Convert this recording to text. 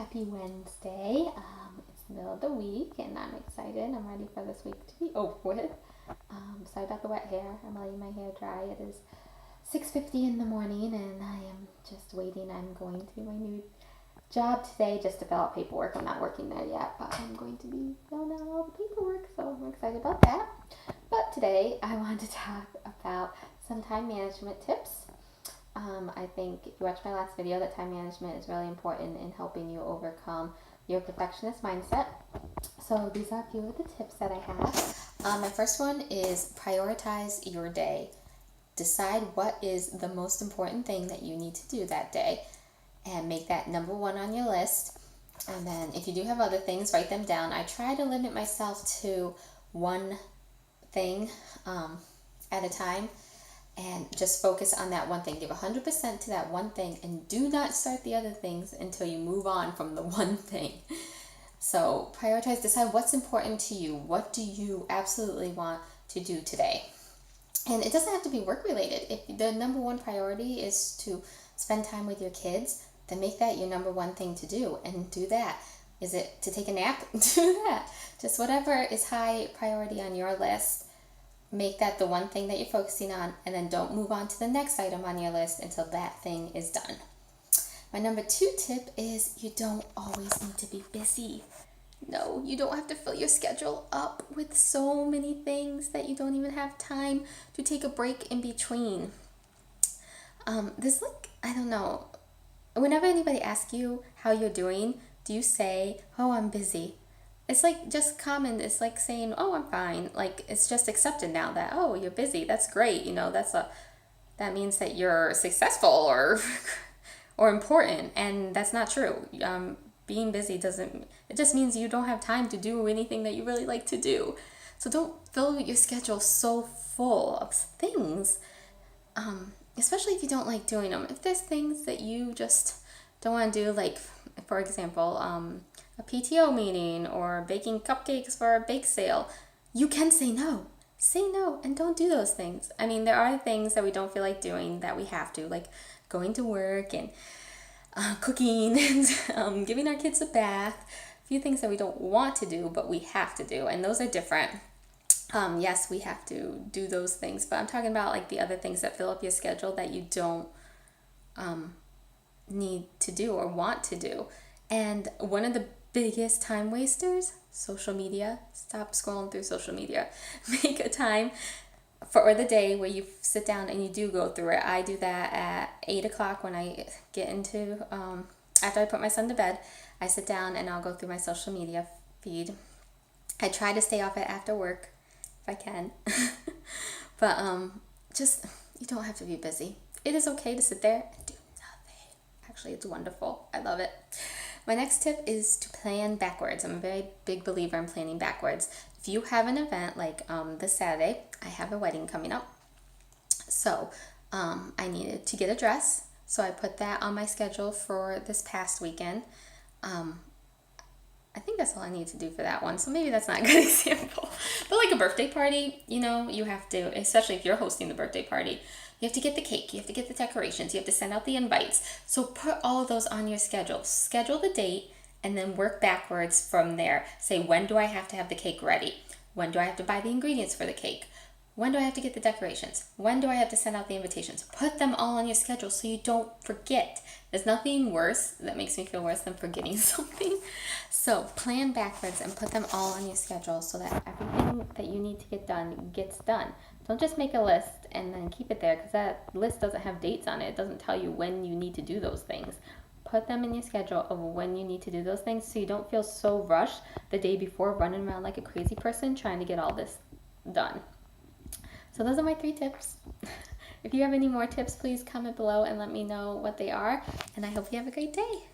Happy Wednesday. It's the middle of the week and I'm excited. I'm ready for this week to be over with. Sorry about the wet hair. I'm letting my hair dry. It is 6:50 in the morning and I am just waiting. I'm going to my new job today just to fill out paperwork. I'm not working there yet, but I'm going to be filling out all the paperwork, so I'm excited about that. But today I wanted to talk about some time management tips. I think if you watched my last video, that time management is really important in helping you overcome your perfectionist mindset. So these are a few of the tips that I have. My first one is prioritize your day. Decide what is the most important thing that you need to do that day and make that number one on your list. And then if you do have other things, write them down. I try to limit myself to one thing at a time and just focus on that one thing. Give 100% to that one thing and do not start the other things until you move on from the one thing. So prioritize, decide what's important to you. What do you absolutely want to do today? And it doesn't have to be work related. If the number one priority is to spend time with your kids, then make that your number one thing to do and do that. Is it to take a nap? Do that. Just whatever is high priority on your list, make that the one thing that you're focusing on, and then don't move on to the next item on your list until that thing is done. My number 2 tip is you don't always need to be busy. No, you don't have to fill your schedule up with so many things that you don't even have time to take a break in between. I don't know. Whenever anybody asks you how you're doing, do you say, "Oh, I'm busy"? It's like just common. It's like saying, "Oh, I'm fine." Like it's just accepted now that, "Oh, you're busy. That's great." That means that you're successful or or important, and that's not true. Being busy it just means you don't have time to do anything that you really like to do. So don't fill your schedule so full of things, especially if you don't like doing them. If there's things that you just don't want to do, like for example, a PTO meeting or baking cupcakes for a bake sale, you can say no. Say no and don't do those things. I mean, there are things that we don't feel like doing that we have to, like going to work and cooking and giving our kids a bath. A few things that we don't want to do, but we have to do, and those are different. Yes, we have to do those things, but I'm talking about like the other things that fill up your schedule that you don't need to do or want to do. And one of the biggest time wasters, social media. Stop scrolling through social media. Make a time for the day where you sit down and you do go through it. I do that at 8 o'clock when I get into, after I put my son to bed, I sit down and I'll go through my social media feed. I try to stay off it after work if I can. But you don't have to be busy. It is okay to sit there and do nothing. Actually, it's wonderful. I love it. My next tip is to plan backwards. I'm a very big believer in planning backwards. If you have an event like this Saturday, I have a wedding coming up. So I needed to get a dress. So I put that on my schedule for this past weekend. I think that's all I need to do for that one. So maybe that's not a good example. But like a birthday party, you have to, especially if you're hosting the birthday party, you have to get the cake, you have to get the decorations, you have to send out the invites. So put all of those on your schedule. Schedule the date and then work backwards from there. Say, when do I have to have the cake ready? When do I have to buy the ingredients for the cake? When do I have to get the decorations? When do I have to send out the invitations? Put them all on your schedule so you don't forget. There's nothing worse that makes me feel worse than forgetting something. So plan backwards and put them all on your schedule so that everything that you need to get done gets done. Don't just make a list and then keep it there, because that list doesn't have dates on it. It doesn't tell you when you need to do those things. Put them in your schedule of when you need to do those things so you don't feel so rushed the day before, running around like a crazy person trying to get all this done. So those are my 3 tips. If you have any more tips, please comment below and let me know what they are. And I hope you have a great day.